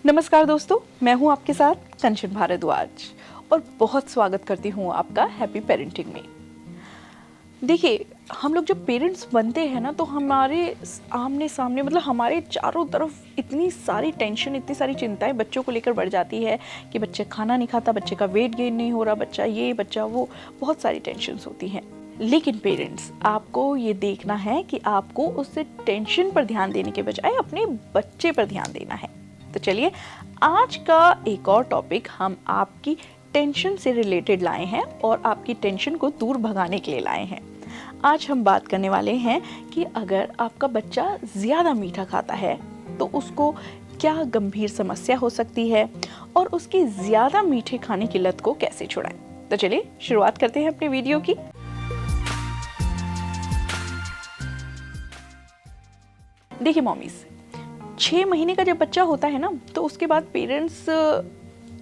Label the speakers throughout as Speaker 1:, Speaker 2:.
Speaker 1: नमस्कार दोस्तों, मैं हूं आपके साथ कंचन भारद्वाज और बहुत स्वागत करती हूं आपका हैप्पी पेरेंटिंग में। देखिए, हम लोग जब पेरेंट्स बनते हैं ना तो हमारे आमने सामने मतलब हमारे चारों तरफ इतनी सारी टेंशन, इतनी सारी चिंताएं बच्चों को लेकर बढ़ जाती है कि बच्चे खाना नहीं खाता, बच्चे का वेट गेन नहीं हो रहा, बच्चा ये बच्चा वो, बहुत सारी टेंशन्स होती हैं। लेकिन पेरेंट्स, आपको ये देखना है कि आपको उससे टेंशन पर ध्यान देने के बजाय अपने बच्चे पर ध्यान देना है। तो चलिए, आज का एक और टॉपिक हम आपकी टेंशन से रिलेटेड लाए हैं और आपकी टेंशन को दूर भगाने के लिए लाए हैं। आज हम बात करने वाले हैं कि अगर आपका बच्चा ज़्यादा मीठा खाता है तो उसको क्या गंभीर समस्या हो सकती है और उसकी ज़्यादा मीठे खाने की लत को कैसे छुड़ाएं। तो चलिए शुरुआत करते हैं अपने वीडियो की। देखिए मॉमीज, 6 महीने का जब बच्चा होता है ना तो उसके बाद पेरेंट्स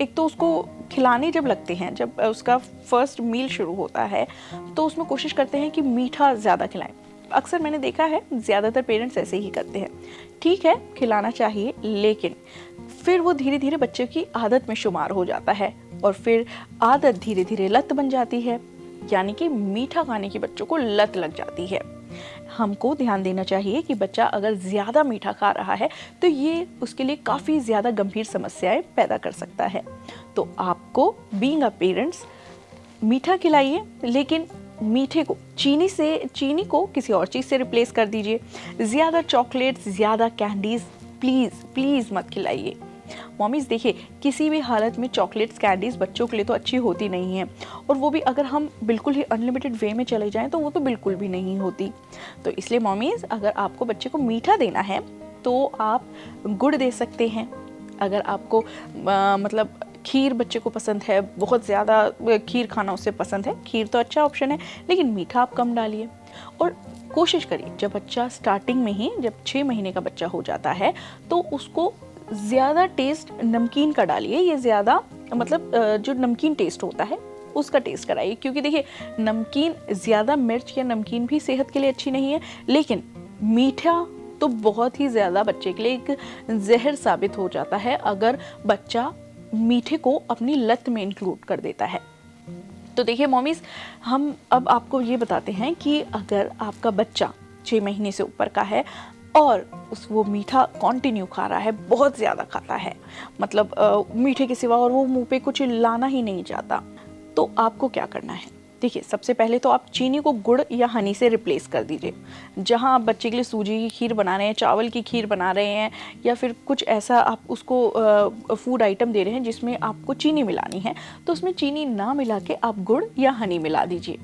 Speaker 1: एक तो उसको खिलाने जब लगते हैं, जब उसका फर्स्ट मील शुरू होता है तो उसमें कोशिश करते हैं कि मीठा ज़्यादा खिलाएं। अक्सर मैंने देखा है ज़्यादातर पेरेंट्स ऐसे ही करते हैं। ठीक है, खिलाना चाहिए, लेकिन फिर वो धीरे धीरे बच्चे की आदत में शुमार हो जाता है और फिर आदत धीरे धीरे लत बन जाती है, यानी कि मीठा खाने की बच्चों को लत लग जाती है। हमको ध्यान देना चाहिए कि बच्चा अगर ज़्यादा मीठा खा रहा है तो ये उसके लिए काफ़ी ज़्यादा गंभीर समस्याएं पैदा कर सकता है। तो आपको बीइंग अ पेरेंट्स मीठा खिलाइए, लेकिन मीठे को चीनी को किसी और चीज़ से रिप्लेस कर दीजिए। ज़्यादा चॉकलेट्स, ज़्यादा कैंडीज़ प्लीज़ प्लीज़ मत खिलाइए। मॉमीज़ देखिए, किसी भी हालत में चॉकलेट्स, कैंडीज़ बच्चों के लिए तो अच्छी होती नहीं है, और वो भी अगर हम बिल्कुल ही अनलिमिटेड वे में चले जाएं तो वो तो बिल्कुल भी नहीं होती। तो इसलिए मॉमीज़, अगर आपको बच्चे को मीठा देना है तो आप गुड़ दे सकते हैं। अगर आपको मतलब खीर बच्चे को पसंद है, बहुत ज़्यादा खीर खाना उसे पसंद है, खीर तो अच्छा ऑप्शन है, लेकिन मीठा आप कम डालिए। और कोशिश करिए जब बच्चा स्टार्टिंग में ही, जब 6 महीने का बच्चा हो जाता है तो उसको ज़्यादा टेस्ट नमकीन का डालिए। ये ज़्यादा मतलब जो नमकीन टेस्ट होता है उसका टेस्ट कराइए, क्योंकि देखिए नमकीन, ज़्यादा मिर्च या नमकीन भी सेहत के लिए अच्छी नहीं है, लेकिन मीठा तो बहुत ही ज़्यादा बच्चे के लिए एक जहर साबित हो जाता है अगर बच्चा मीठे को अपनी लत में इंक्लूड कर देता है। तो देखिए मॉमीज़, हम अब आपको ये बताते हैं कि अगर आपका बच्चा 6 महीने से ऊपर का है और वो मीठा कंटिन्यू खा रहा है, बहुत ज़्यादा खाता है, मतलब मीठे के सिवा और वो मुंह पे कुछ लाना ही नहीं चाहता, तो आपको क्या करना है। देखिए, सबसे पहले तो आप चीनी को गुड़ या हनी से रिप्लेस कर दीजिए। जहां आप बच्चे के लिए सूजी की खीर बना रहे हैं, चावल की खीर बना रहे हैं, या फिर कुछ ऐसा आप उसको फूड आइटम दे रहे हैं जिसमें आपको चीनी मिलानी है, तो उसमें चीनी ना मिला के आप गुड़ या हनी मिला दीजिए।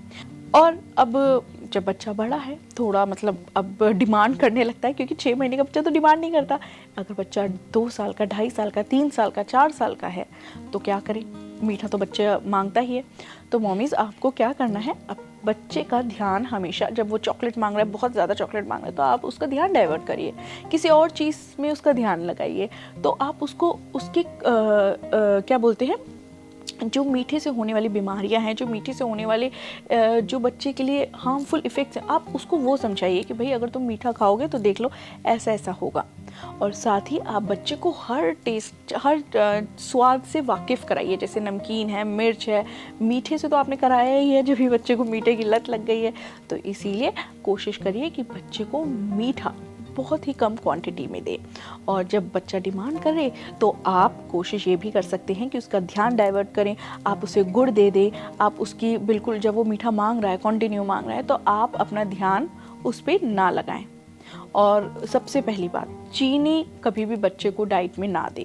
Speaker 1: और अब जब बच्चा बड़ा है, थोड़ा मतलब अब डिमांड करने लगता है, क्योंकि 6 महीने का बच्चा तो डिमांड नहीं करता। अगर बच्चा 2 साल का, 2.5 साल का, 3 साल का, 4 साल का है तो क्या करें, मीठा तो बच्चा मांगता ही है। तो मॉमीज़, आपको क्या करना है, अब बच्चे का ध्यान हमेशा, जब वो चॉकलेट मांग रहा है, बहुत ज़्यादा चॉकलेट मांग रहा है, तो आप उसका ध्यान डाइवर्ट करिए, किसी और चीज़ में उसका ध्यान लगाइए। तो आप उसको उसकी क्या बोलते हैं, जो मीठे से होने वाली बीमारियां हैं, जो मीठे से होने वाले जो बच्चे के लिए हार्मफुल इफ़ेक्ट्स हैं, आप उसको वो समझाइए कि भाई अगर तुम मीठा खाओगे तो देख लो ऐसा ऐसा होगा। और साथ ही आप बच्चे को हर टेस्ट, हर स्वाद से वाकिफ़ कराइए। जैसे नमकीन है, मिर्च है, मीठे से तो आपने कराया ही है जब भी बच्चे को मीठे की लत लग गई है, तो इसीलिए कोशिश करिए कि बच्चे को मीठा बहुत ही कम क्वांटिटी में दे। और जब बच्चा डिमांड करे तो आप कोशिश ये भी कर सकते हैं कि उसका ध्यान डाइवर्ट करें, आप उसे गुड़ दे दें। आप उसकी बिल्कुल, जब वो मीठा मांग रहा है, कंटिन्यू मांग रहा है, तो आप अपना ध्यान उस पर ना लगाएं। और सबसे पहली बात, चीनी कभी भी बच्चे को डाइट में ना दें।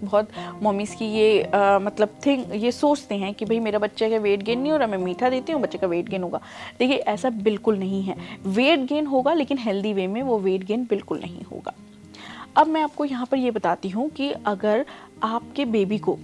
Speaker 1: बहुत मॉमीज़ की ये मतलब ये सोचते हैं कि भाई मेरा बच्चे का वेट गेन नहीं हो रहा, मैं मीठा देती हूँ, बच्चे का वेट गेन होगा। देखिए, ऐसा बिल्कुल नहीं है। वेट गेन होगा, लेकिन हेल्दी वे में वो वेट गेन बिल्कुल नहीं होगा। अब मैं आपको यहाँ पर ये बताती हूँ कि अगर आपके बेबी को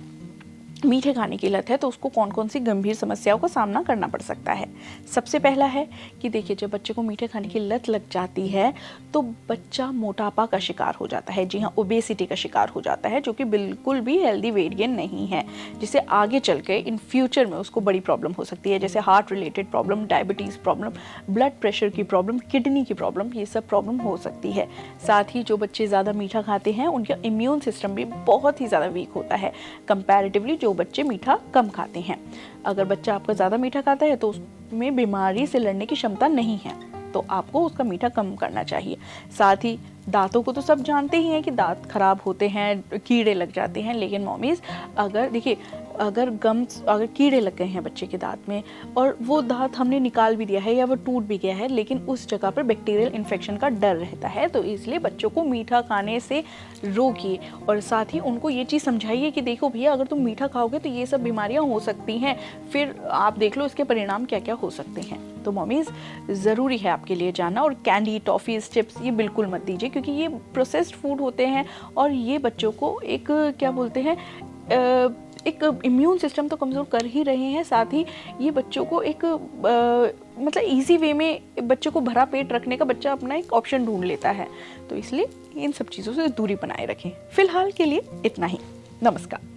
Speaker 1: मीठे खाने की लत है तो उसको कौन कौन सी गंभीर समस्याओं का सामना करना पड़ सकता है। सबसे पहला है कि देखिए, जब बच्चे को मीठे खाने की लत लग जाती है तो बच्चा मोटापा का शिकार हो जाता है। जी हाँ, ओबेसिटी का शिकार हो जाता है, जो कि बिल्कुल भी हेल्दी वेट गेन नहीं है, जिससे आगे चल के इन फ्यूचर में उसको बड़ी प्रॉब्लम हो सकती है, जैसे heart related problem, diabetes problem, blood pressure की प्रॉब्लम, किडनी की प्रॉब्लम, ये सब प्रॉब्लम हो सकती है। साथ ही जो बच्चे ज़्यादा मीठा खाते हैं उनका इम्यून सिस्टम भी बहुत ही ज़्यादा वीक होता है कंपैरेटिवली जो बच्चे मीठा कम खाते हैं। अगर बच्चा आपका ज़्यादा मीठा खाता है तो उसमें बीमारी से लड़ने की क्षमता नहीं है, तो आपको उसका मीठा कम करना चाहिए। साथ ही दांतों को तो सब जानते ही हैं कि दांत खराब होते हैं, कीड़े लग जाते हैं, लेकिन मॉमीज़ अगर देखिए, अगर कीड़े लग गए हैं बच्चे के दांत में और वो दांत हमने निकाल भी दिया है या वो टूट भी गया है, लेकिन उस जगह पर बैक्टीरियल इन्फेक्शन का डर रहता है, तो इसलिए बच्चों को मीठा खाने से रोकिए और साथ ही उनको ये चीज़ समझाइए कि देखो भैया, अगर तुम मीठा खाओगे तो ये सब बीमारियाँ हो सकती हैं, फिर आप देख लो इसके परिणाम क्या क्या हो सकते हैं। तो मॉमीज़ ज़रूरी है आपके लिए जानना, और कैंडी, टॉफ़ीज़, चिप्स ये बिल्कुल मत दीजिए, क्योंकि ये प्रोसेस्ड फूड होते हैं और ये बच्चों को एक क्या बोलते हैं, एक इम्यून सिस्टम तो कमज़ोर कर ही रहे हैं, साथ ही ये बच्चों को एक मतलब इजी वे में बच्चों को भरा पेट रखने का बच्चा अपना एक ऑप्शन ढूंढ लेता है। तो इसलिए इन सब चीज़ों से दूरी बनाए रखें। फिलहाल के लिए इतना ही। नमस्कार।